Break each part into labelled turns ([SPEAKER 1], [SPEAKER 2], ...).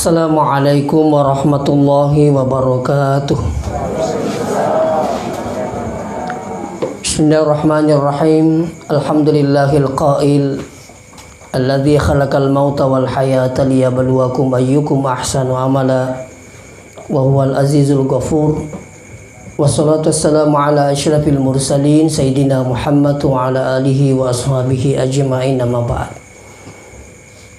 [SPEAKER 1] Assalamualaikum warahmatullahi wabarakatuh. Bismillahirrahmanirrahim. Alhamdulillahil qail alladzi khalaqal mauta wal hayata liyabluwakum ayyukum ahsanu amala wa huwal azizul ghafur. Wassalatu wassalamu ala asyrafil mursalin sayyidina Muhammad wa ala alihi wa ashabihi ajma'in, amma ba'd.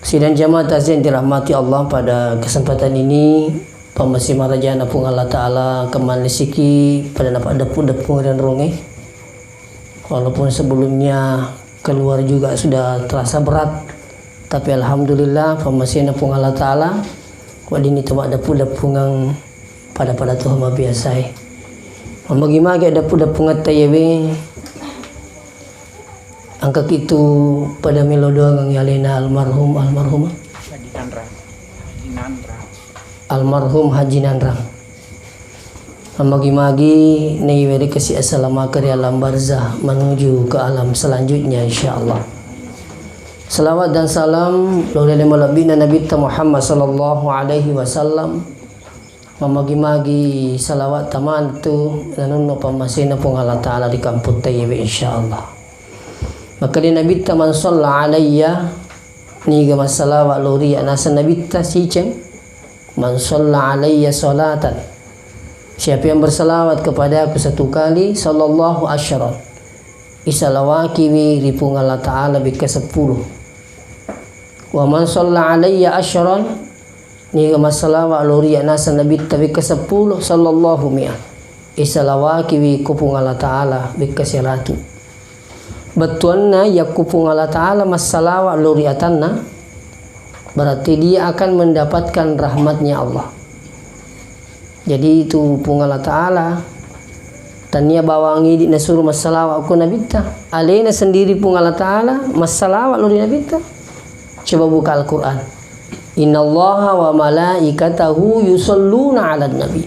[SPEAKER 1] Sidang jamaah takziah dirahmati Allah, pada kesempatan ini pemasi marajana pun Allah Ta'ala kembali siki pada dapat depung dan ronge. Walaupun sebelumnya keluar juga sudah terasa berat, tapi Alhamdulillah pemasi pun Allah Ta'ala wali ini tempat depung pada Tuhan biasa. Bagaimana depung tayawe angka itu pada melodoa ng yalina almarhum Haji Nandrang magi-magi naiweri kasih assalamu dari alam barzah menuju ke alam selanjutnya insyaallah. Salawat dan salam oleh malabina Nabi Muhammad sallallahu alaihi wasallam, magi-magi salawat taman tu nanunno pamasina pung Allah Ta'ala di kampung tayyib insyaallah. Maka di Nabi man shalla alayya ni ga masalah lori anasa Nabi ta siceng man shalla alayya salatan, siapa yang bersalawat kepada aku satu kali, sallallahu asyara isalawaki wi ripung Allah Ta'ala bika 10. Wa man shalla alayya asyran ni ga masalah lori anasa Nabi ta bika 10, sallallahu mi'ah isalawaki wi kupung Allah Ta'ala bika 100. Betuanna yakupung Allah Ta'ala masalawa luriatanna, berarti dia akan mendapatkan rahmatnya Allah. Jadi itu pung Allah Ta'ala tania bawangi di nasuru masalawa aku nabita alena sendiri pung Allah Ta'ala masalawa luri nabita. Coba buka Al-Quran, innallaha wa malaikatahu yusalluna ala nabi.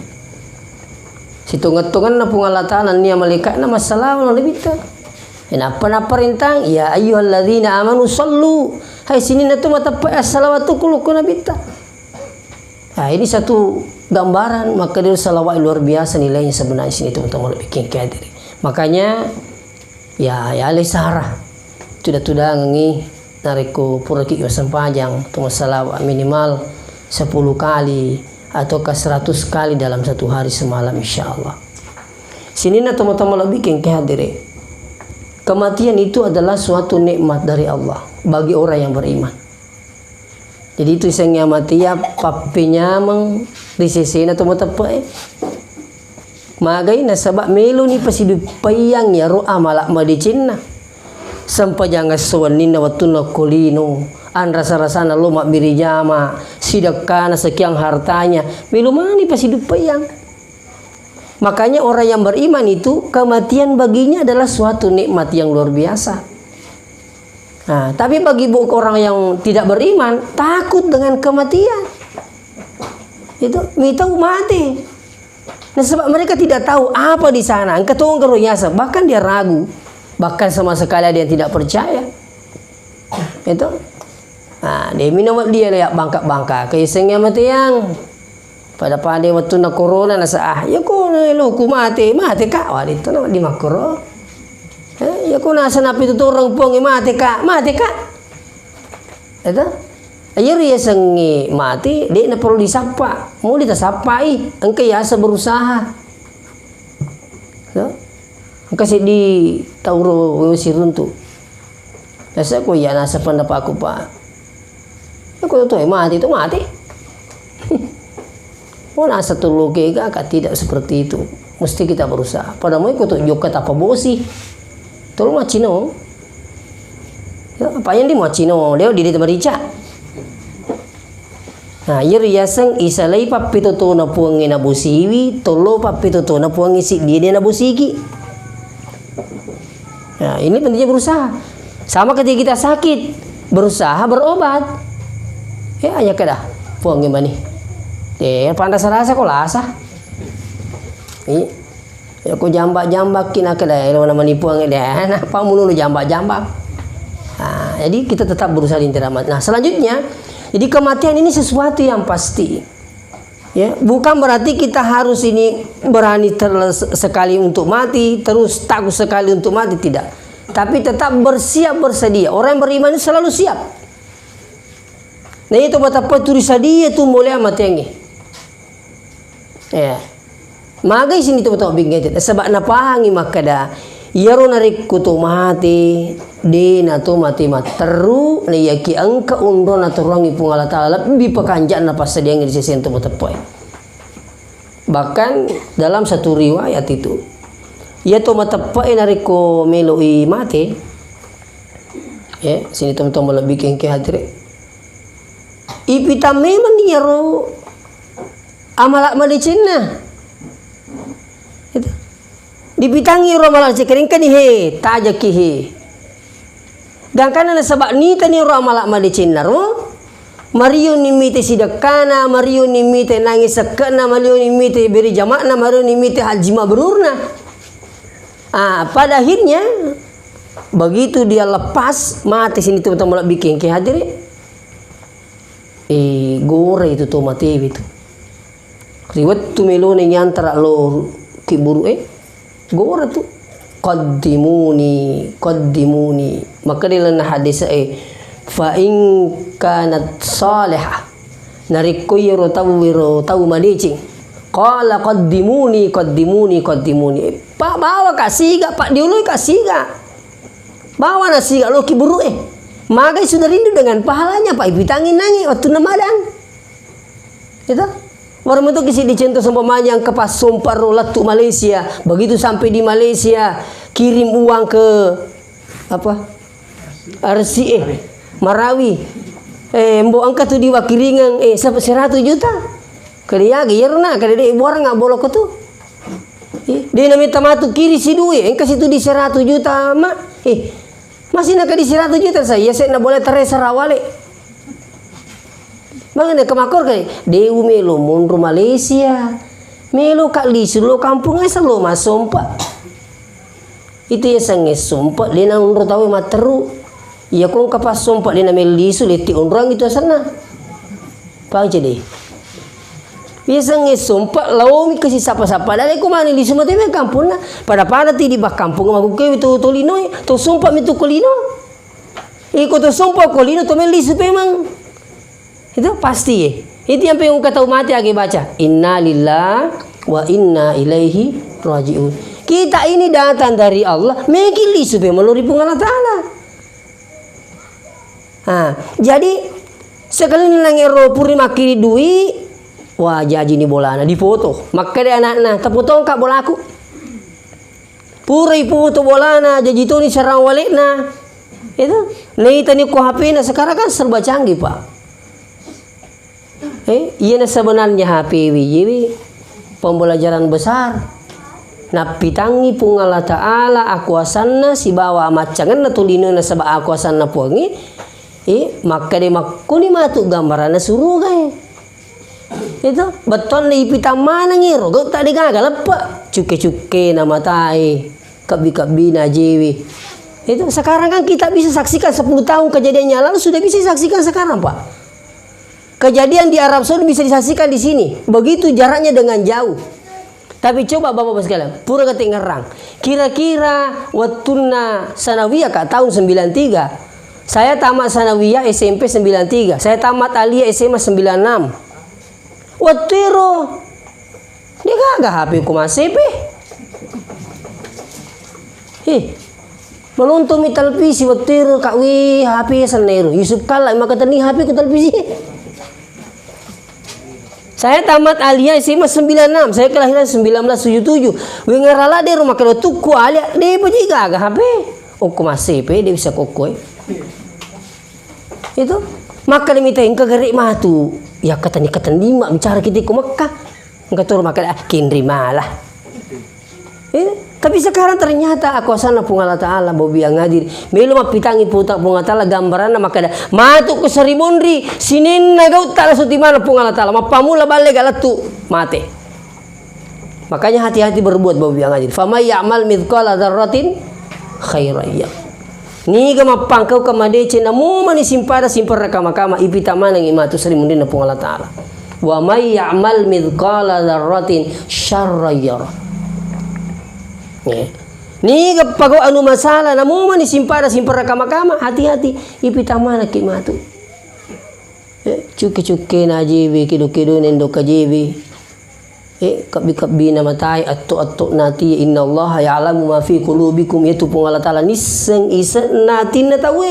[SPEAKER 1] Situngan-tungan na pung Allah Ta'ala nia malaikat na masalawa luri nabita. Kenapa na perintang ya ayyuhalladzina amanu sallu, hai sini natu mata salawatu kuluku nabita. Nah, ini satu gambaran, maka dia salawat luar biasa nilainya sebenarnya sini teman-teman bikin kadir. Makanya ya alai sarah tudah ngi nariku pura ki panjang tu salawat minimal 10 kali atau ke 100 kali dalam satu hari semalam insyaallah. Sini na teman-teman bikin kadir. Kematian itu adalah suatu nikmat dari Allah bagi orang yang beriman. Jadi itu isengnya mati ya papinya meng disesena atau tepe. Magai na sabab melu ni pasidu payang ya roa malak madicina. Sampai jangan suwanin na watuna kolino. An rasa-rasana lumak birijama sidakana sekian hartanya. Melu mana ni pasidu payang. Makanya orang yang beriman itu kematian baginya adalah suatu nikmat yang luar biasa. Nah, tapi bagi orang yang tidak beriman takut dengan kematian. Itu tahu mati. Nah, sebab mereka tidak tahu apa di sana. Ketung kerunyasa, bahkan dia ragu, bahkan sama sekali ada yang tidak percaya. Itu. Nah, dia minum dia layak bangka-bangka, keisengnya mati yang pada waktu na corona na sa ya ko na ku mati ka wa dito na di makro ya ko na sa napi tuturang pong mati ka itu ayer ya sengi mati di na perlu disapa mau ditasapai engke ya berusaha so kasi di tauro siruntu saya ko ya nasa pendapat aku pa aku tuh mati itu mati. Mana satu logika tidak seperti itu. Mesti kita berusaha. Padamu ikut jokat apa bosi. Tolong macino. Ya, apa yang di macino? Dia di tempat rica. Nah, yasang isalai papito to na puangi na busiwi, tolo papito to na puangi si dia na busiki. Nah, ini pentingnya berusaha. Sama ketika kita sakit, berusaha berobat. Ya, hanya kedah puangi mani. Pandas rasa kok lasa. Ya ko jambak-jambak kina kedai mana manipuang dia. Apa mulu jambak-jambak. Nah, jadi kita tetap berusaha interamat. Nah, selanjutnya Jadi kematian ini sesuatu yang pasti. Ya, bukan berarti kita harus ini berani sekali untuk mati, terus takut sekali untuk mati, tidak. Tapi tetap bersiap bersedia. Orang yang beriman itu selalu siap. Nah itu betapa tulis dia tu mulai mati yang ini. Ya. Magai sini tu betul bingung. Sebab napahangi makada. Yaro narik kutu mati. Di nato mati materu. Na yaki angka undo na turangi pungala ta'ala. Bipakanjaan na pasadiang di sesento betul. Bahkan dalam satu riwayat itu. Ya to matapai narik ko meloi mati. Ya, sini teman-teman mulai bikin ke hadiri. Ipita memang yaro amalak malicina. Itu. Dipitangi ro amalak cekering kan he, tajaki he. Dan kana sebab ni tani ro amalak malicina ro. Mario nimite sidakana, Mario nimite nangis sekena, Mario nimite beri jamakna, Mario nimite haji mabrurna. Pada akhirnya begitu dia lepas mati sini teman-teman bikin ke hadiri. Gore itu tuh mati itu. Riwet tu melone nyantara lo kiburu gore tu. Qaddimuni. Maka dia lana hadis fa in kanat salihah. Nariko yero tahu malicing. Qala qaddimuni. Pak bawa kasih gak Pak diului kasih gak. Bawa nasi gak lo kiburu Magai sudah rindu dengan pahalanya Pak Ipitangin nangi waktu namadang. Itu. Orang itu kisi dicontoh seumpamanya yang kepas sumpah rolatu Malaysia. Begitu sampai di Malaysia kirim uang ke apa? RCA Marawi. Mbok angkat tu di wakiringan 100 juta. Kelia gierna kada ibu orang nggak bolok tu. Dia minta matu kiri si duit, kasih tu di 100 juta mak. Masih nak di 100 juta saya nak boleh teresa rawale. Mangane kemakor kali. Dewu melo mundur Malaysia. Melo kak lisu lo kampung asa lo masompa. Itu ya sange sompa lena undur tahu materu. Ya kong kapas sompa lena melisu leti undrang itu sana. Pang jadi. Biasa ngesompa laomi kasi sapa-sapa dali ko mani lisu mate me kampung na pada ti di bak kampung magu ke itu tolino to sompa mi to kolino. Iko to sompa kolino to me lisu memang. Itu pasti Itu yang pengen kata mati lagi baca. Inna lillahi wa inna ilaihi raji'un. Kita ini datang dari Allah, mengili supaya melalui Allah Ta'ala. Jadi sekali nang ero puri makiri duit, wah jaji ni bolana dipoto. Maka dia anak-anak tapotong kak bolaku. Puri foto bolana jaji tu ni serang walekna. Itu. Neita ni ku HP na sekarang kan serba canggih, Pak. Iya na sebenarnya HP wiwi pembelajaran besar. Na pitangi pung Allah Ta'ala akuasanna si bawa macangan na tulino na sabak akuasanna pungi. Maka dia makuni matu gambaran na suruga Itu beton na ipitang mana ngiro. Gak tak digagal apa. Cuke-cuke na matai. Kabi-kabi na jiwi. Itu sekarang kan kita bisa saksikan 10 tahun kejadiannya lalu sudah bisa saksikan sekarang, Pak. Kejadian di Arab Saudi bisa disaksikan di sini. Begitu jaraknya dengan jauh. Tapi coba bapak-bapak sekalian, pura ketinggalan. Kira-kira waktuna sanawiyah kak tahun 93. Saya tamat sanawiyah SMP 93. Saya tamat aliyah SMA 96. Waktu itu dia gak HP ku masih menonton di televisi waktu itu kak wi HP senero. Yusuf Kala maka tani HP ku televisi. Saya tamat aliyah SMA 96. Saya kelahiran 1977. Wengerala di rumah kalau tuku alia dia punya gagah HP. Oh masih dia bisa kokoi. Itu maka dimitain ke gerik mah tu. Ya kata lima bicara kita ke Mekah. Enggak turun maka kinri malah. Tapi sekarang ternyata aku sana pung Allah Ta'ala bobi yang ngadir. Melo mapitangi putak pung Allah Ta'ala gambaran maka dah matu ke Seribondri sinin nagau tak suti mana pung Allah Ta'ala mapamula balik galatu mate. Makanya hati-hati berbuat bobi yang ngadir. Fama ya'mal mithqala dzarratin khairan. Ni gama pangkau kamadece na mo mani simpara kama ipita manang imatu salimundi na pong Allah Ta'ala. Wa may ya'mal mithqala dzarratin syarran yara. Ni gapago anu masalah na mo mani simpara kama hati-hati ipita mana kimatu. Cuke-cuke na jibi kido-kido nendo kajibi. Kabi-kabi na matay atto nati inna Allah ya'lamu ma fi qulubikum itu pun Allah Ta'ala niseng isa natin na tahu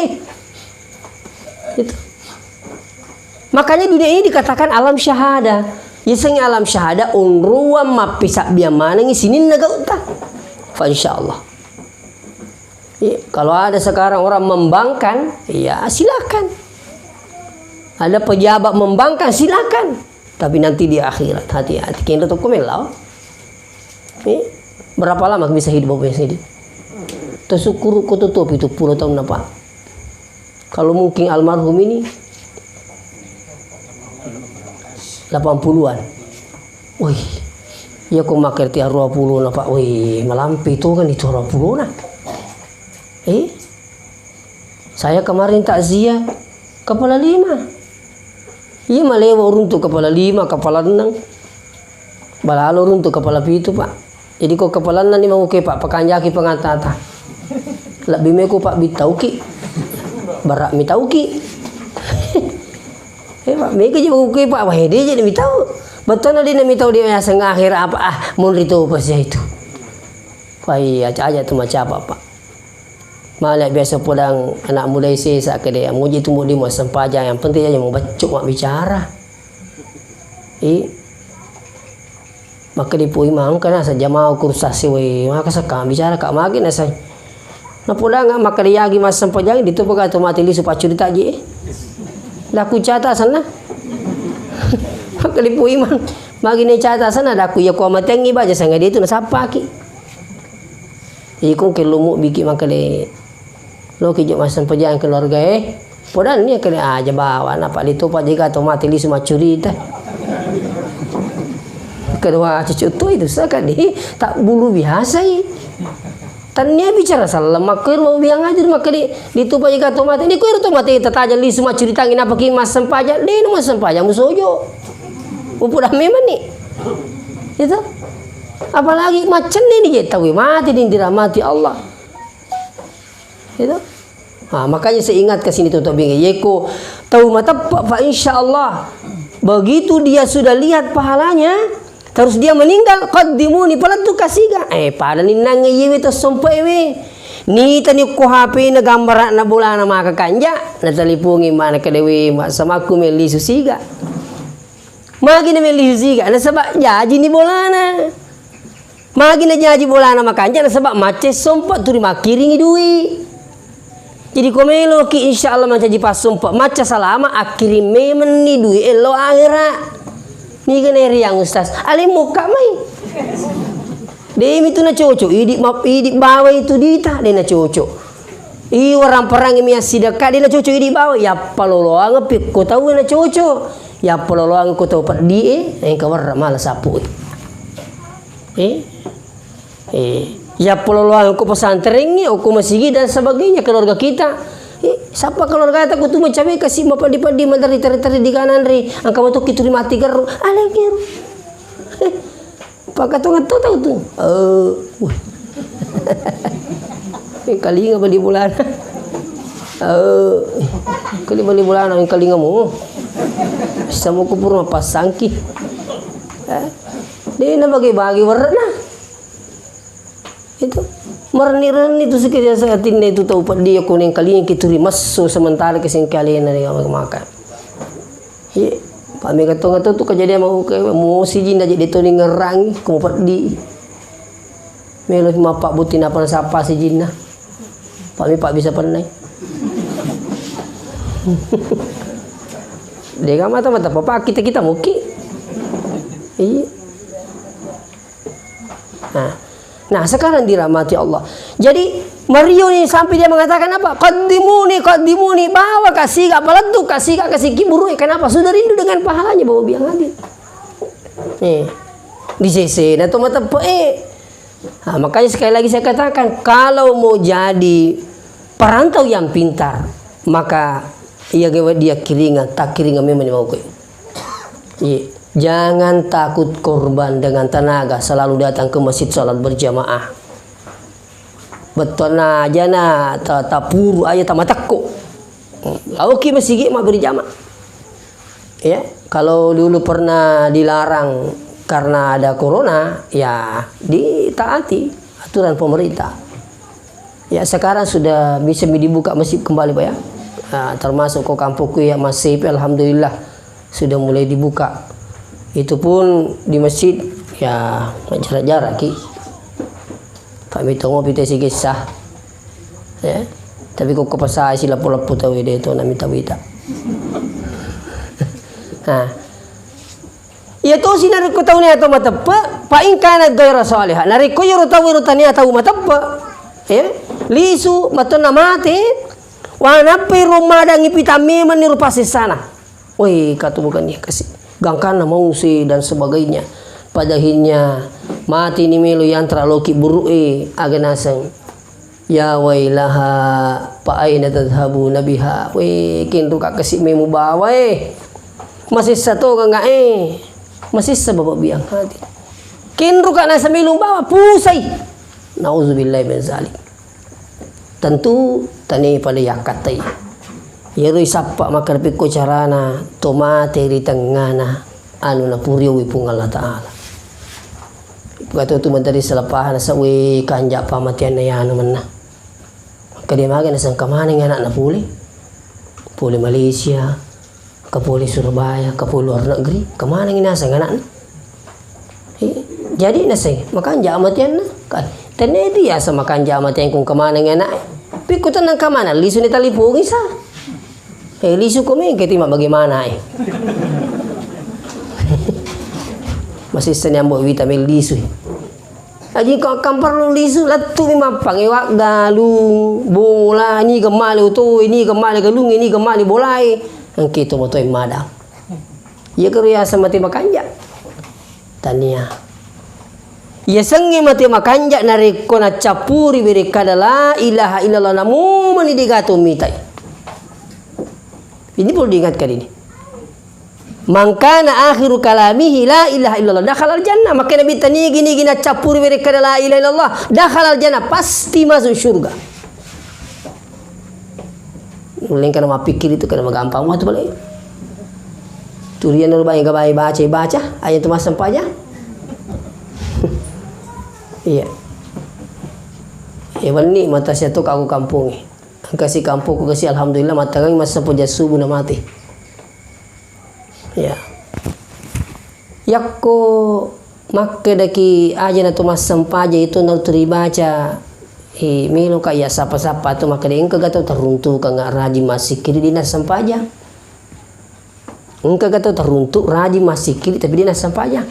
[SPEAKER 1] itu. Makanya dunia ini dikatakan alam syahada. Iseng alam syahada unruwa mapisak biamana ngisinin nagauta. Fa insyaallah. Kalau ada sekarang orang membangkang, ya silakan. Ada pejabat membangkang, silakan. Tapi nanti di akhirat hati-hati. Kena tu komelau. Berapa lama bisa hidup bapak sendiri? Tersyukur kau tutup itu 10 tahun apa? Kalau mungkin almarhum ini 80-an. Wih, ya kau makan tiap 20 apa? Wih, melampi itu kan itu 20 nah. Saya kemarin takziah kepala 5. Iya malewa runtuh kepala 5, kepala 6. Balalo runtuh kepala 7 pak. Jadi kok kepala 6 ni manguke pak pakanjaki pengatata. Lebih meku pak bitauki. Barak mitauki. Pak meke je manguke pak wah dia je mitau. Betul na dia mitau dia yang akhir apa mun rito pas itu. Wah iya aja tu macam apa pak. Malah biasa podang anak muda isi sak ke dia muji tumbuh di mau sempaja yang penting aja mau bacuk mak bicara. Maka dipui mang kana saja mau kursasi we maka sakam bicara kak magin asai. Na podang maka dia lagi mas sempaja itu pega tu mati li supacu ditaji. Laku cata sana. Maka dipui mang magin cata sana daku ya ko matengi baja sanga dia tu na sapa ki. Ikung kelumu bikin maka de lo kijak masan perjalanan keluarga podan ni kena aja bawa napa itu pak jika tu mati li semua curi teh kedua cucu tu itu sekali tak bulu biasa tanya bicara salah makir mau biang aja maka di tu pak jika tu mati di kuir tu mati tetaja li semua curi tangin apa ki masan pajak di nu masan pajak musojo udah memang ni itu apalagi macam ni dia tahu mati din dirahmati Allah. Itu. Makanya saya ingat ke sini tuh bingung. Yeko tahu mata fa insyaallah. Begitu dia sudah lihat pahalanya, terus dia meninggal qaddimuni palatu kasiga. Pada ni nang yewe to sompai we. Ni tani ko HP na gambar na bulan na maka kanja, na talipungi mana ke dewe sama ku meli susiga. Magi na meli susiga na sabak jaji ni bolana. Magi na jaji bolana makanja na sabak mace sompat turi makiringi duit. Jadi komelo ki insyaallah macam ji pasumpa maca salama akhiri memen ni duit elo akhirat. Ni kene riang ustaz. Ali muka mai. Demi tu na cocok idi bawa itu dita de na cocok. Orang perang mi sidaka de na cocok idi bawa ya paloloang pip ko tahu na cocok. Ya paloloang ko tahu pat di kawar malas sapu. Ya peloloang ko pesantren ni, ko masigi dan sebagainya keluarga kita. Siapa keluarga kita ku tu macam kasih mapadi-padi mandari-tari di kanan ri. Angka moto kitu mati garu. Ale geru. Pakatongan tahu tu. Kali nga bali bulan. Kali bali bulan ang kali nga mo. Samo ko puro mapasangki. Di na bagi-bagi warna. Itu merni-reni itu sekiranya saat ini itu tahu pak dia kuning kali yang kita masuk sementara kesing kalian dari makan. Iya, pak mereka tahu tu kejadian mau si jin aja dia tu ngerang kamu pak di. Melo cuma pak butin apa siapa si jin nah. Pak bisa pernah. Dia kan mata pak kita muki. Iya. Nah sekarang dirahmati Allah. Jadi Mario ini sampai dia mengatakan apa? Qaddimuni, bawa kasih gak pelatu, kasih kiburu. Kenapa? Sudah rindu dengan pahalanya bawa biang hadir. Di CC, nah makanya sekali lagi saya katakan kalau mau jadi perantau yang pintar, maka ia dia kiringan, tak kiringan memang mau kau. Jangan takut korban dengan tenaga, selalu datang ke masjid salat berjamaah. Betul aja na tapuru aja tamatakko. Oke masih mak berjamaah. Ya, kalau dulu pernah dilarang karena ada corona, ya ditaati aturan pemerintah. Ya sekarang sudah bisa dibuka masjid kembali Pak ya. Nah, termasuk kok kampungku ya masih alhamdulillah sudah mulai dibuka. Itu pun di masjid ya jarak-jarak ki. Pak mitongo pite si kisah. Ya. Tapi kok kepasai sila pula puta wede itu nami tawita. Nah. Ya to sinar ko tahu ni atau matappa pa in kana gaira salihah. Nari ko yoro tahu tani atau matappa. Ya. Lisu matona mate. Wana pero madangi pitame maniru pasi sana. Woi kata bukan ya kasih. Gangkana mausi dan sebagainya. Padahinya mati ni melu yang terlalu buruk aganasang. Ya wailaha pa aina tadhabu nabiha. Woi kintu ka kasih memu bawa masih satu ka masih sebab biang hati. Kintu ka nasa melu bawa pusai. Nauzubillahi min zalik. Tentu tani pada yakatai. Yero isapa makar piko carana tomate di tengana anu na puriyo wipung Allah Ta'ala. Kato tu mentari selapahan sa we kanja pamatian na yano man na. Kadimagan na sang kamaning anak na puli. Puli Malaysia, kapuli Surabaya, kapuli luar negeri, kamaning inasang anak na. Jadi nasay makanja amatian na. Tene dia sa makanja amatian kung kamaning anak. Pikutan ng kamana, liso ni talipong isa. Liso ko may kaya bagaimana Masih senyambok vitamin liso. Aji kau kampar lu liso latu memang pangiwak galung bola ini gemali utu ini gemali galung ini gemali bolai. Ang kito mo to madam. Ia kerja sama ti makanja. Tania. Ia sengi mati makanja nariko na capuri berikada la ilaha illallah namu mani digato mitai. Ini perlu diingatkan ini. Mangkana akhiru kalamihi la ilaha illallah dakhalal jannah. Maka Nabi tani gini capuri berikada la ilaha illallah dakhalal jannah pasti masuk surga. Uleng kana mapikir itu kana magampang mah tu balik. Turian lu bayi baca ayat tu masam aja. Iya. Ewan ni mata saya tu aku kampung ni. Kasih kampung aku kasih alhamdulillah mata kami masa puja subuh na mati. Ya. Yakko makke daki aja na tu masam aja itu nal baca. Milo kaya sapa-sapa tu maka dia engka gatau teruntuk ka raji masih kiri dinas sampaja. Engka gatau teruntuk raji masih kiri tapi dinas sampaja.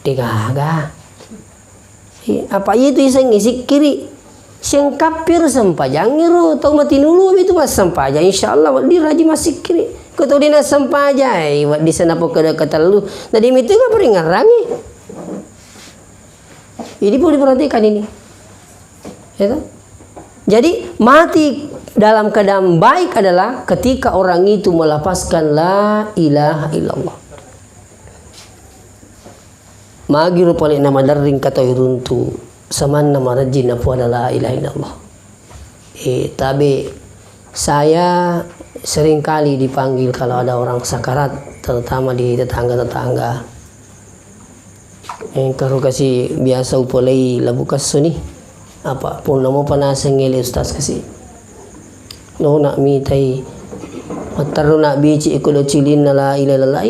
[SPEAKER 1] Digaga. Apa itu iseng ngisi kiri sing kapir sampajang ngiru tau mati nulu itu mas sampaja insyaallah di raji masih kiri ko tau dina sampaja di sana po kada katalu tadi itu ka peringarangi ini perlu diperhatikan ini ya. Jadi mati dalam keadaan baik adalah ketika orang itu melepaskan la ilaha illallah. Magiru paling nama daring kata iruntu saman nama rajin apa adalah ilaha illallah. Tapi saya sering kali dipanggil kalau ada orang sakarat, terutama di tetangga-tetangga. Kalau kasih biasa upolai labu kasuni apa pun nama panasang ngeli ustaz kasih. No nak mitai mataru nak bici ikulo cilin la ilaha illallah.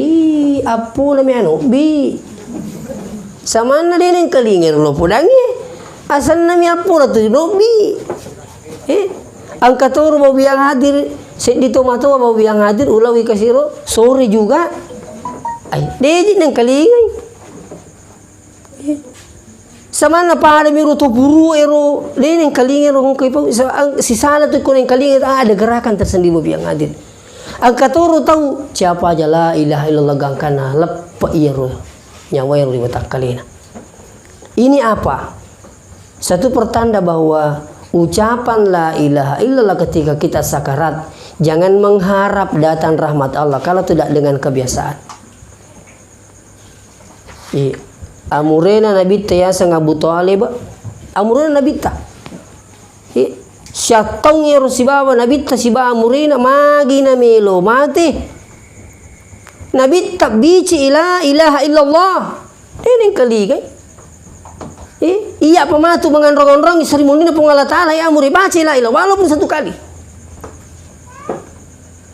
[SPEAKER 1] Apu namanya anu bi sama na din ang kalingir lo pudangi asan na miya po na to nobi ang katoro mau biang hadir dito mato mau biang hadir ulawi kasiro sorry juga ay dedi ng kalingay sama na para miro to buru ero din ang kalingir kung kayo si sala to ko ng kalingir ada gerakan tersendiri mau biang hadir ang katoro tahu siapa aja la ilaha illallah gangkana lepa iro nyawa yang lima kalina. Ini apa? Satu pertanda bahwa ucapan la ilaha illallah ketika kita sakarat, jangan mengharap datang rahmat Allah kalau tidak dengan kebiasaan. Amurena Nabi ya sang Abu Talib, amurena Nabi ta. Syatong ya Rasulullah Nabi ta siba amurena magi na melo mati. Nabi tak bici la ilaha illallah. Ini kali kan? Iya pematu dengan rong-rong seremoni na Allah Ta'ala ya amuri baca la ilaha walaupun satu kali.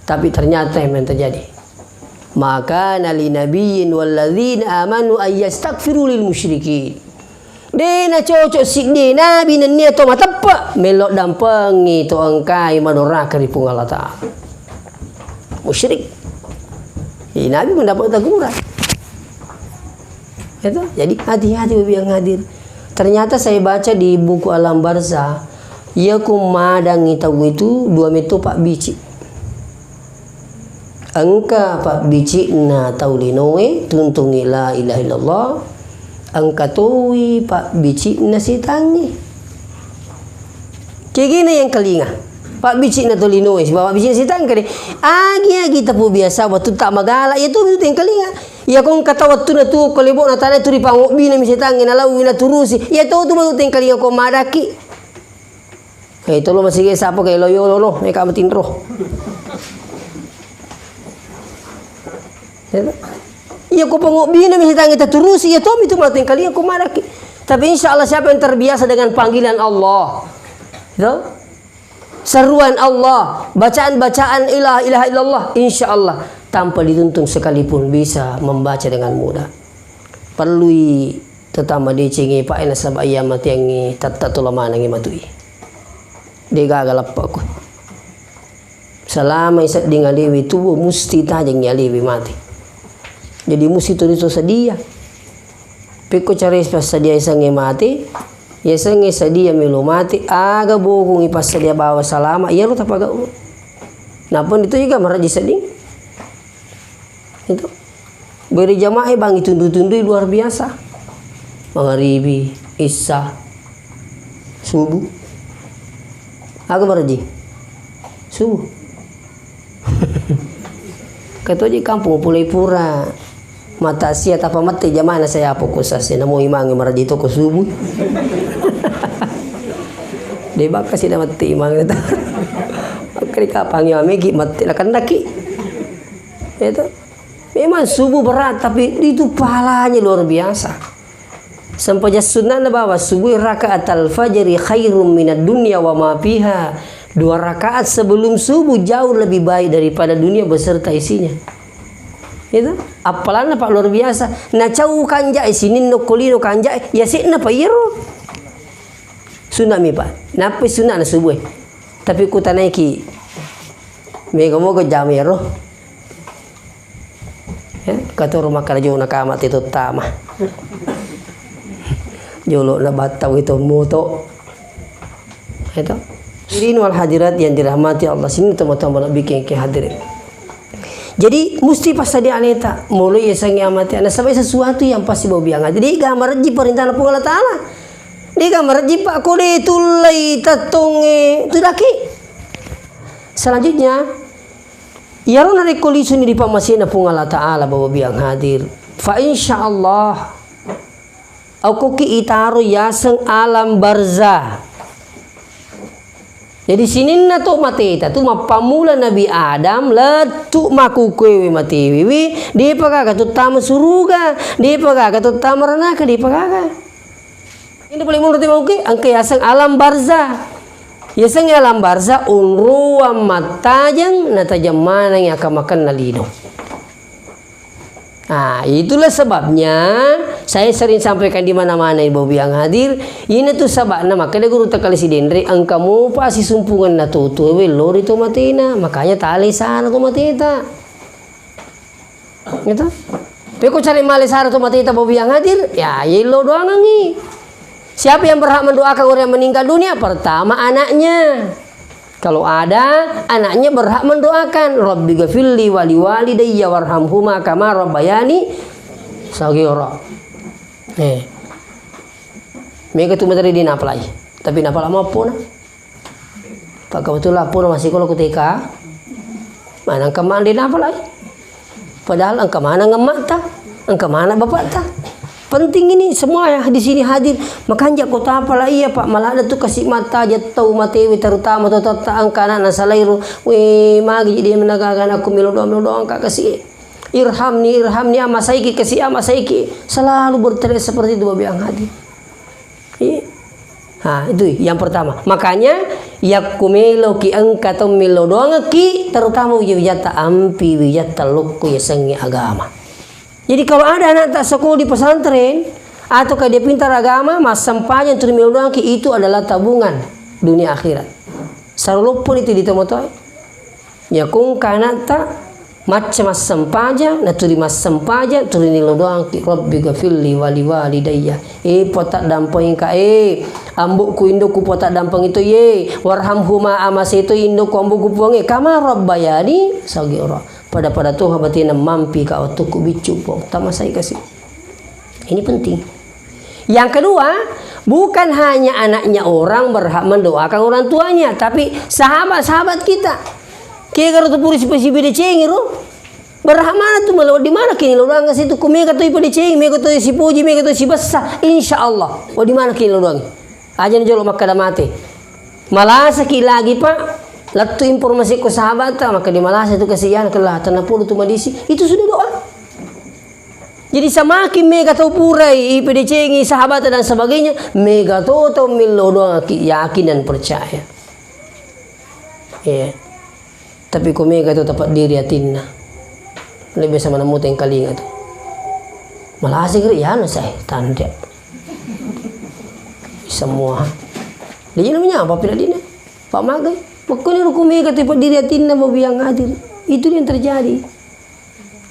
[SPEAKER 1] Tapi ternyata yang terjadi. Maka nali nabiyyin walladzina amanu ayyastaghfiru lil musyrikin. Dena cocok sikni nabi nenia to matapa melok dampengi to angkai madoraka di pung Allah Ta'ala. Musyrik. Nabi mendapat teguran. Itu jadi hati-hati yang hadir. Ternyata saya baca di buku Alam Barzah, ia kumadang tahu itu 2 metu pak bici. Angka pak bici na taulinoe tuntungi la ilaha illallah. Angka tui pak bici na sitangi. Kayak gini yang kelinga. Pak bici na taulinoe si bawa bici sitang kali. Agi tapu biasa waktu tak magala itu yang kelinga. Ya kung kata waktu na tu kolebo na tanah tu di pangobi na misitangin na lawi na turusi. Ya tu baru tingkali ko madaki. Kaya itu lo masih kaya apa kaya loyo lo may kamatin roh. Ya ko pangobi na misitangin na turusi. Ya tu baru tingkali ko madaki. Tapi insya Allah siapa yang terbiasa dengan panggilan Allah, itu seruan Allah, bacaan-bacaan ilaha illallah, insya Allah tanpa dituntun sekalipun bisa membaca dengan mudah. Perlu terutama dicingi pak ina sabaya ayam mati yang tatatulama nangi matui. Dia gagalap aku. Selama isat di ngaliwi tubuh mesti tajang ngaliwi mati. Jadi mesti itu sedia. Piko cari pas sedia isangi mati. Ya sangi sedia milu mati. Aga bokong ipas sedia bawa salama. Ya lu tak paga. Nah pun itu juga meraji sedih. Itu beri jamaah bang tundu-tundu luar biasa. Maghribi, isya, subuh. Aku meraji subuh. Kata di kampung Pulai Pura mata siat apa mati jamaah saya apa kusasnya namo imangi meraji toko subuh. Dia bakal sih mati imang itu. Ketika panggil megi mati akan daki. Itu memang subuh berat tapi itu pahalanya luar biasa. Sampai sunnah bahwa subuh rakaat al-fajri khairum minad dunya wa ma fiha. 2 rakaat sebelum subuh jauh lebih baik daripada dunia beserta isinya. Itu apalana pak luar biasa. Na cau kanja isinin no kolino kanja ya sina pa iro. Sunnah mi pak. Napa sunnah na subuh. Tapi ku tanaiki mega moga jamiro. Ya, kata rumah kerja nak amat itu tamah. Jolo na batau itu moto. Itu. Hadirin wal hadirat yang dirahmati Allah, sini teman-teman bikin ke hadirin. Jadi mesti pas tadi aleta mulai sangi amati ana sampai sesuatu yang pasti bau biang. Jadi gambar ji perintah Allah Taala. Dia gambar ji pak kode tulai tatonge tu daki. Selanjutnya ya rona rekoli suni di pamasina pung Allah Taala bau biang hadir. Fa insyaallah aku ki itaro yaseng alam barzah. Jadi sini na tu mati ta tu mapamula Nabi Adam letu maku kue mati wiwi dia pagaga tu tamu suruga dia pagaga tu tamu neraka dia pagaga. Ini paling menurut mau ke angke yaseng alam barzah. Yaseng alam barzah unruam matajang na tajam mana yang akan makan nalino. Nah, itulah sebabnya saya sering sampaikan di mana-mana ibu yang hadir. Ini tuh sebabnya makanya guru tekali si Dendre angkamu pasti sumpungan na tutu lor itu matina. Makanya tali sana tu matita. Gitu. Peko cari mali sana tu matita ibu yang hadir. Ya, yelo doang nih. Siapa yang berhak mendoakan orang yang meninggal dunia? Pertama anaknya. Kalau ada anaknya berhak mendoakan Rabbi ghafirli wa liwalidayya warhamhuma kama rabbayani shaghira. Mereka tu materi di napalai. Tapi napal apa pun. Pak kebetulan pun masih kalau ketika mana kemana dia apa lagi? Padahal engkau mana ngemak ta, engkau mana bapak ta. Penting ini semua ya di sini hadir. Makanya kota apa lah iya Pak malah ada tuh kasih mata aja tahu matewi terutama tuh tak angka anak nasalairu. Weh magi dia menagakan aku milodoa angka kasih. Irhamni amasaiki kasih amasaiki. Selalu berteriak seperti itu babi yang hadir. Nah, itu yang pertama. Makanya yakumelo ki angka atau milodoa ki terutama wijata ampi wijata lukku ya sengi agama. Jadi kalau ada anak tak sekolah di pesantren atau kalau dia pintar agama, mas sampahnya untuk milodoa ki itu adalah tabungan dunia akhirat. Sarulupun itu ditemukan. Ya kung kana tak macam mas sampaja, naturi mas sampaja, turi milodoa ki Rabbi gafilli wali walidayya. Potak dampang ka ambukku indukku potak dampang itu warhamhuma amase itu indukku ambukku puange kama rabbayani sagira. Pada Tuhan batina mampi ka otukku bicu po tama saya kasih. Ini penting. Yang kedua, bukan hanya anaknya orang berhak mendoakan orang tuanya, tapi sahabat-sahabat kita. Kaya kalau tu purisi pasi bede cengi ro. Berhak mana tu malu di mana kini lo doang situ ku mega tu ipede cengi, mega tu si puji, mega tu si besar. Insyaallah. Di mana kini lo doang? Ajan jolo makada mate. Malasa ki lagi Pak. Latu informasi ke sahabat maka di Malasa itu kesian kelah tanah puluh tu madisi itu sudah doa. Jadi semakin mega tau purai IPDC sahabat dan sebagainya mega tau milo doa yakin dan percaya. Ya. Tapi kau mega tu tepat diri atinna. Lebih sama namu yang kali ingat. Malasa kira ya saya tanda. Semua. Dia namanya apa pila dina? Pak Magai. Makanya rukumi kata pak diri atin nama biang hadir. Itu yang terjadi.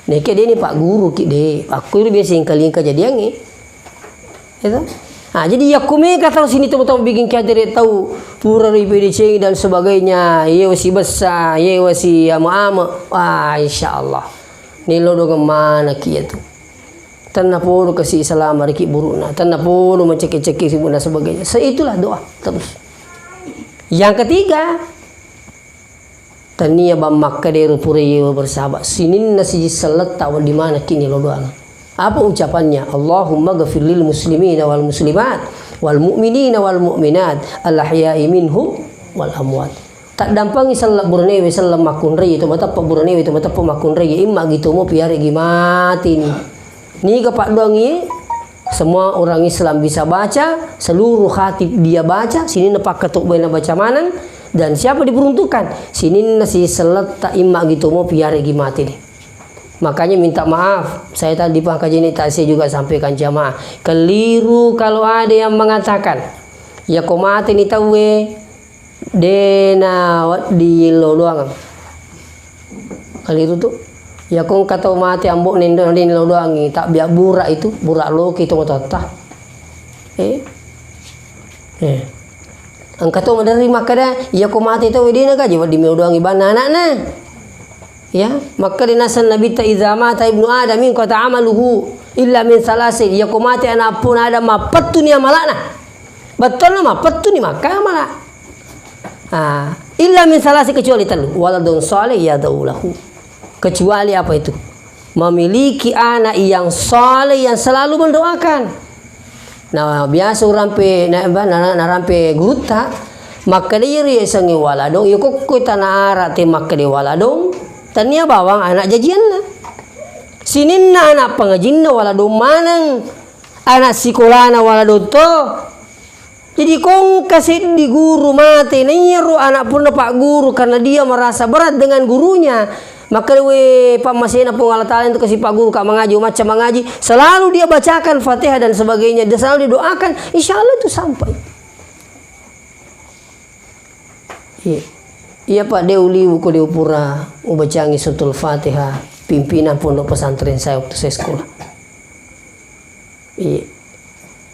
[SPEAKER 1] Nih kayak dia ni pak guru kide. Aku itu biasa yang kali yang kejadian ni. Ya nah, jadi ya kumi kata sini tahu bikin kader tahu pura IPDC dan sebagainya. Ye wasi besar, ye wasi ama. Wah insyaallah. Ni lo dengan mana kia tu. Tanah puluh kasih salam hari burukna. Tanah puluh mencekik-cekik si bunda sebagainya. Seitulah doa terus. Yang ketiga, tania bamak kaderu puriyo bersahabat. Sinin nasi salat tahu di mana kini lo doang. Apa ucapannya? Allahumma ghafir lil muslimina wal muslimat wal mu'minina wal mu'minat al ahya'i minhum wal amwat. Tak dampangi salat burnewe salam makun rei itu mata pa burnewe itu mata pa makun rei imma gitu mo piare gimati ni. Ni kapak doang ye. Semua orang Islam bisa baca, seluruh khatib dia baca, sini nepak ketuk bena baca manang, dan siapa diperuntukkan? Sini nasi selat tak imak gitu mau piare gimati nih. Makanya minta maaf, saya tadi Pak Kajini saya juga sampaikan jamaah, keliru kalau ada yang mengatakan, ya kau mati nih tahu dena di lo doang. Keliru tuh. Ya kong kata mati ambok nendo lo doangi tak biak burak itu burak lo kita mau tatah angkat tu menerima kada ya kong mati tu dia nak aja di lo doangi bana anak na ya maka dinasan nabi ta izama ta ibnu adam min kata amaluhu illa min salasin ya kong mati anak pun ada mapat tu ni amalana betul nama mapat tu ni maka amala illa min salasin kecuali telu waladun salih ya daulahu. Kecuali apa itu? Memiliki anak yang saleh yang selalu mendoakan. Nah biasa orang rampe guruta maka dia sangi waladong yuk kita naara te maka dia waladong tania bawang anak jajian lah. Sinin anak pengajin waladong manang anak sekolah na waladong to. Jadi kong kasih di guru mati nyiru anak pun pak guru karena dia merasa berat dengan gurunya. Maka Pak Masina pengalat talent itu kasih Pak Guru kak mengaji macam mengaji selalu dia bacakan Fatihah dan sebagainya dia selalu didoakan insya Allah itu sampai. Iya Pak Deuli uko diupura ubacangi sutul Fatihah pimpinan pondok pesantren saya waktu saya sekolah.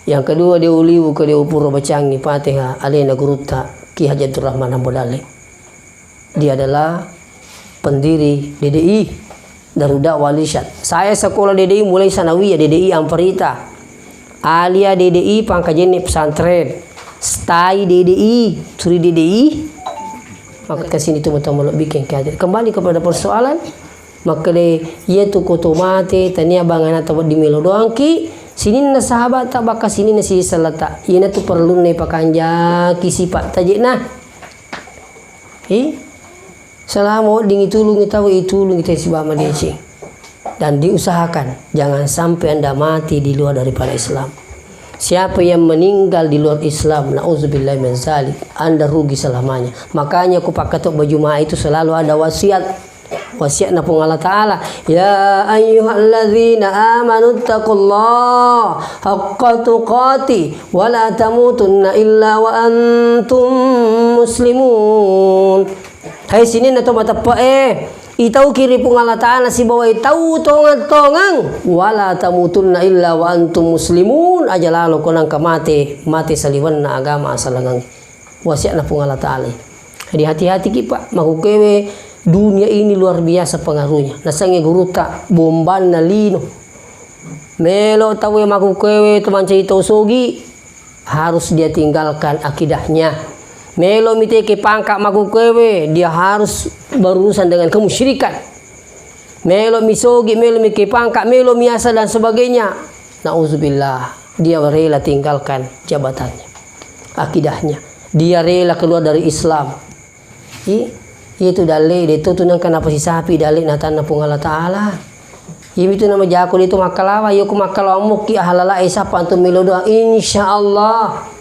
[SPEAKER 1] Yang kedua Deuli uko diupura bacangi Fatihah alena guruta Ki Hajatur Rahman Ambodale. Dia adalah pendiri DDI Daruda Walisyat. Saya sekolah DDI mulai sanawiyah DDI Amperita, alia DDI Pangkajene pesantren, stai DDI, suri DDI, Maka kasini tu mata bikin kaget. Kembali kepada persoalan, maka de ia tu kotomate tania bangana tabat di melo doang ki sinin na sahabat tak baka sinin na si salata ina tu perlu ne pakanja kisipat tajina selama ding itulung kita si bama deci dan diusahakan jangan sampai Anda mati di luar daripada Islam. Siapa yang meninggal di luar Islam, na'udzubillahi min zalik, Anda rugi selamanya. Makanya aku pakai baju ma itu selalu ada wasiat na pun Allah Ta'ala, ya ayyuhalladzina amanu taqullaha haqqa tuqati wa la tamutunna illa wa antum muslimun. Hai sini na to mata pa itau kiri pun Allah Ta'ala si bawah itau tongang wa la tamutunna illa wa antum muslimun aja lalu konang mati saliwan na agama asalangang wasiat na pun Allah Ta'ala. Jadi hati-hati kita makukewe dunia ini luar biasa pengaruhnya. Nasange guru tak bomban na lino. Melo tawe makukewe teman cerita sogi harus dia tinggalkan akidahnya. Melo miteke pangkak makukewe dia harus berurusan dengan kemusyrikan. Melo misogi, melo mike pangkak, melo miasa dan sebagainya. Nauzubillah, dia rela tinggalkan jabatannya, akidahnya. Dia rela keluar dari Islam. Itu dalil itu tunang kenapa si sapi dalil natan na pung Allah Ta'ala. Itu nama jakul itu makalawa yo ku makalawa muki ahalala isa pantu milodo insyaallah.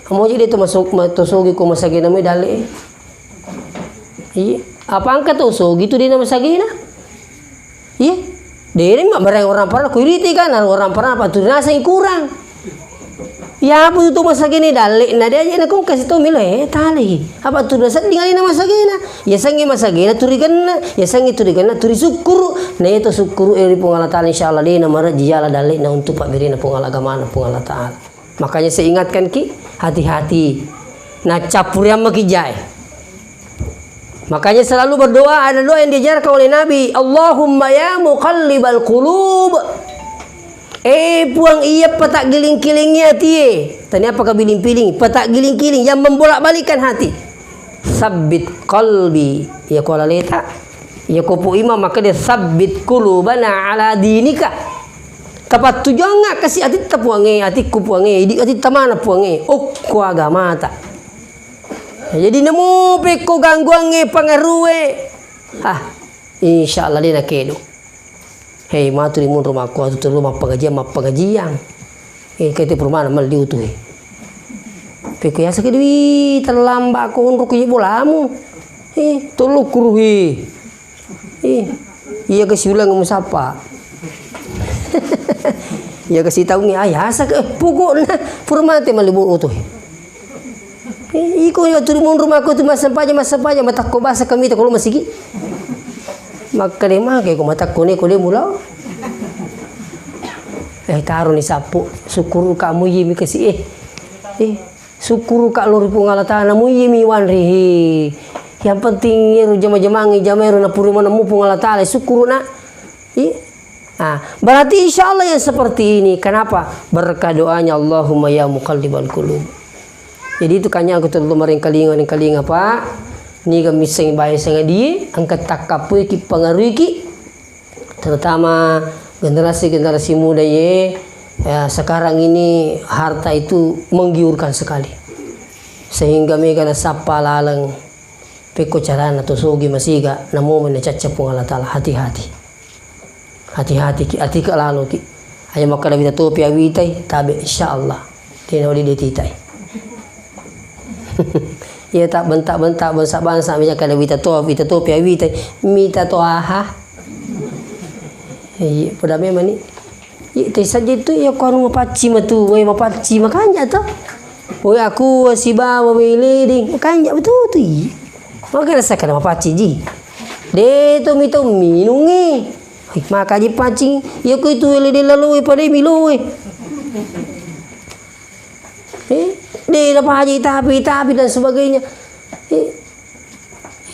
[SPEAKER 1] Amo jadi itu masuk matosogi ku masagina mo dalil. Apa angkat tosogi itu di nama sagina? Dere mak barang orang parah ku iriti kan orang parah apa tu nasa yang kurang. Ya apa itu masa gini dalik, nah dia aja nak kasih tahu milo tali. Apa tu dasar tinggalin masa gini? Ya sangi masa gini turikan, ya sangi turikan, turi syukur. Nah itu syukur eri pung Allah Ta'ala insyaallah dia nama jala dalik nah untuk pak beri na pung agama na pung Allah Ta'ala. Makanya saya ingatkan ki hati-hati. Nah capur yang makijai. Makanya selalu berdoa, ada doa yang diajarkan oleh Nabi, Allahumma ya muqallibal qulub. Puang iya petak giling-kilingnya tie. Tadi apa kabiling-piling? Petak giling-kiling yang membolak-balikan hati. Sabbit qalbi. Ya kuala leta. Ya kupu imam maka dia sabbit qulubana ala dinika. Kapat tujuan ngak kasih hati tapuange, hati kupuange, hati tamana puange. Ku agama tak. Jadi nemu peko gangguange pangaruwe. Insyaallah dia nak kedo. Hei maturi mun rumahku atau rumah pengajian kete perumahan mal diutuhi peko ya sakedi terlambat ko unruk ye bolamu tolu kuruhi iya kasi ulang musapa iya kasi tahu ni ayah sak pokok na perumahan te malibu utuhi iko ya turi mun rumahku tu masa paja matak ko basa kami ta ko masigi maka dia mah kayak mata kone mula taruh ni sapu syukur kamu yimi kasih syukur kak lori pung Allah Ta'ala mu yimi wanri yang penting yeru jama-jamangi jamaeru na puri mana mu pung Allah Ta'ala syukur nak berarti insyaallah yang seperti ini kenapa berkah doanya Allahumma ya muqallibal qulub. Jadi itu kanya aku terlalu maring kalinga Pak. Ni kami sing bae sing dia angkat takapui ki pengaruh ki terutama generasi muda sekarang ini harta itu menggiurkan sekali sehingga mereka na sapa lalang peko carana to sogi masiga namo men cacap Allah Ta'ala hati-hati hati ka lalu ki ayo makala bita topi awitai tabe insyaallah dia wali detitai ya tak bentak bansa macam kada wita topi awita mita to pada memang ni saja itu ya kau mapaci matu mapaci makanya tu aku si bawa meliding makanya betul tu maka rasa kada mapaci ji de to mito minungi maka ji pacing ya ku itu lede lalu pada milu dia dapat haji tapi dan sebagainya.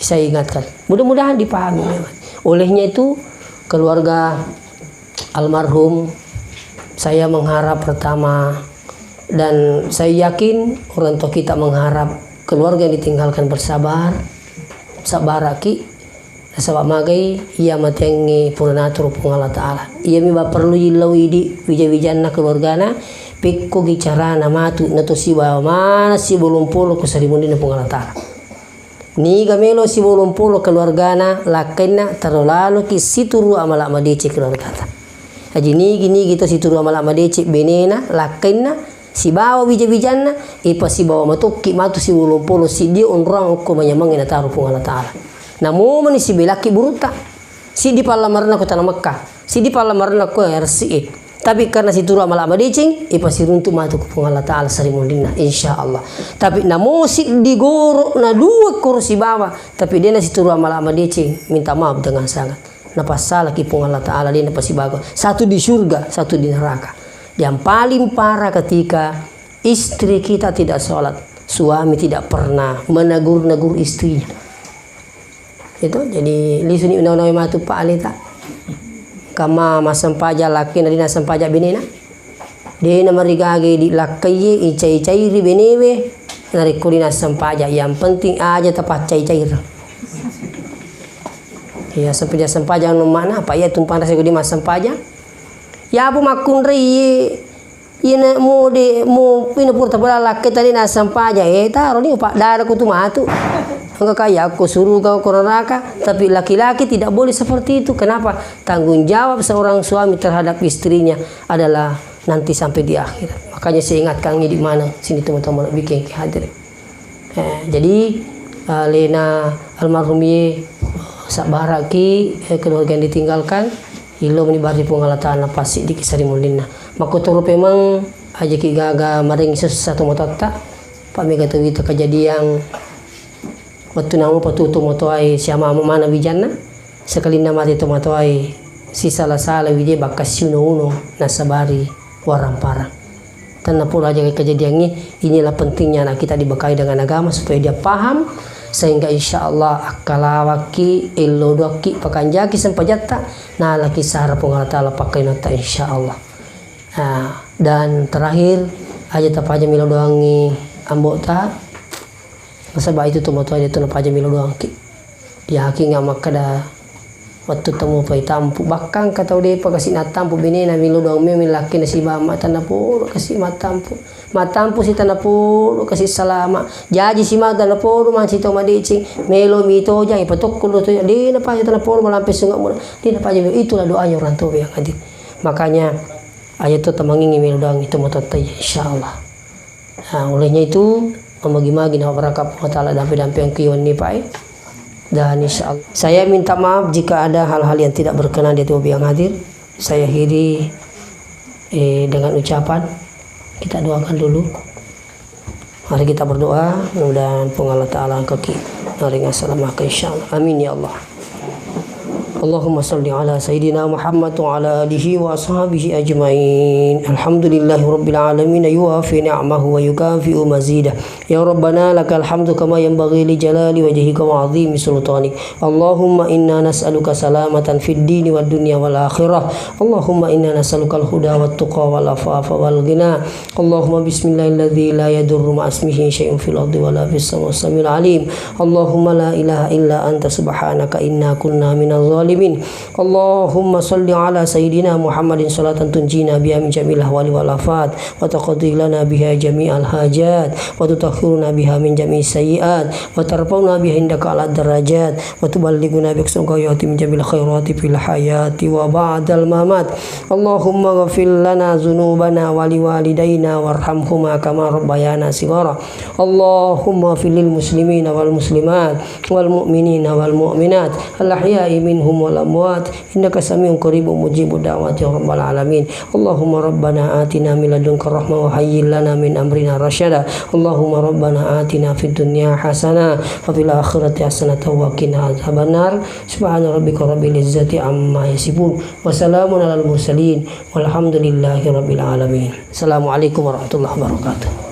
[SPEAKER 1] Saya ingatkan, mudah-mudahan dipahami. Olehnya itu keluarga almarhum saya mengharap pertama dan saya yakin orang tua kita mengharap keluarga yang ditinggalkan bersabar, sabaraki, sabab magai ia matiangi purnatur pung Allah Ta'ala. Ia mi perlu ilau idi wija-wijana keluargana pikko gicarana matu nato si bawa mana si bolong polo kusarimundi na pung Allah Ta'ala. Ni gamelo si bolong polo keluargana lakena terlalu ki situru amala madece keluargata. Haji nigi to situru amala madece benena lakena si bawa wija-wijana ipa si bawa matuki matu si bolong polo si dia onrang ko manyamangin na taru pung Allah Ta'ala. Namu mani si belaki buruta si di palamarna ko tanah Mekkah si di palamarna ko RCE tapi karena si turu amal amadicing ipa si runtu matu ko Allah Ta'ala sarimundina insyaallah. Tapi namu si digoro na dua kursi bawa tapi dia na si turu amal amadicing minta maaf dengan sangat napa salah ki pung Allah Ta'ala dia napa si bago satu di surga satu di neraka. Yang paling parah ketika istri kita tidak sholat, suami tidak pernah menegur-negur istrinya. Itu jadi lisuni undang-undang matu Pak Alita kama masam paja laki na dina sampaja benena dina marigage di lakai icai-icai ri benewe nari kulina sampaja yang penting aja tepat cai-cair ya sampaja no mana apa ya tumpang rasa di mas sampaja ya apa makun ri ina mo pina purta bala laki tadi na sampaja taruh ni Pak dara ku tu matu. Enggak kayak aku suruh kau ke neraka, tapi laki-laki tidak boleh seperti itu. Kenapa? Tanggung jawab seorang suami terhadap istrinya adalah nanti sampai di akhirat. Makanya saya ingatkan di mana sini teman-teman bikin hadir. Jadi Lena almarhum ye sabaraki keluarga yang ditinggalkan ilo menibari pengalatan pasti di kisah dimulina. Makotoro memang aja ki gaga maring satu mototta Pak Mega tu itu kejadian waktu namu patutu motoai siapa mana bijana sekali nama itu motoai si salah wije bakas uno nasabari warang parang. Tanah pula aja kejadian ini inilah pentingnya anak kita dibekali dengan agama supaya dia paham sehingga insya Allah akalawaki ilodoki pakanjaki sempajata nah laki sahara pengalata pakai nota insya Allah. Dan terakhir aja tapaja milo doangi ambota sebab itu tomato itu na paja milo doang ki ya ki nga makada waktu temu pai tampu bakang kata de pagasi na tampu bini na milo doang me laki na si bama tanapo kasi matampu si tanapo kasi salama jaji si ma tanapo man si toma decing melo mito jang ipatok kulo to di na paja tanapo malampe sunga mo di na paja itulah doanya orang tua yang hadir. Makanya ayat itu temangingi milo doang itu mototai insyaallah. Olehnya itu magi-magi na barakah Allah Ta'ala dampi-dampi yang kiwan ni Pak. Dan insyaallah saya minta maaf jika ada hal-hal yang tidak berkenan di tubuh yang hadir. Saya akhiri dengan ucapan kita doakan dulu. Mari kita berdoa mudah-mudahan Allah Ta'ala kaki naring assalamaka insyaallah. Amin ya Allah. Allahumma salli ala Sayyidina Muhammad wa ala alihi wa ashabihi ajma'in. Alhamdulillahi rabbil alamin yuwafi ni'amahu wa yukafi'u mazidah. Ya Rabbana lakal hamdu kama yanbaghi li jalali wajhika wa 'azimi sultanik. Allahumma inna nas'aluka salamatan fid dini wad dunya wal akhirah. Allahumma inna nas'aluka al-huda wat tuqa wal afafa wal ghina. Allahumma bismillahilladzi la yadurru ma ismihi syai'un fil ardi wala fis samawati samil alim. Allahumma la ilaha illa anta subhanaka inna kunna minaz zalimin. Allahumma salli ala Sayyidina Muhammadin salatan tunjina biha min jamil ahwali wal afat wa taqdi lana biha jami'al hajat wa tutakhiruna biha min jami'is sayyi'at wa tarfa'una biha indaka ala darajat wa tuballighuna bi aqsaqayati min jamil khairati fil hayati wa ba'dal mamat. Allahumma ghfir lana dzunubana wa liwalidayna warhamhuma kama rabbayana shighara. Allahumma fil muslimina wal muslimat wal mu'minina wal mu'minat al ahya'i minhum wal amwat innaka samiun qaribun mujibud da'wati ya rabbal alamin. Allahumma rabbana atina min ladunka rahmah wa hayyi lana min amrina rasyada. Allahumma rabbana atina fid dunya hasanah wa fil akhirati hasanah wa qina adzabannar. Subhana rabbika rabbil izzati amma yasifun wa salamun alal mursalin walhamdulillahi rabbil alamin. Assalamualaikum warahmatullahi wabarakatuh.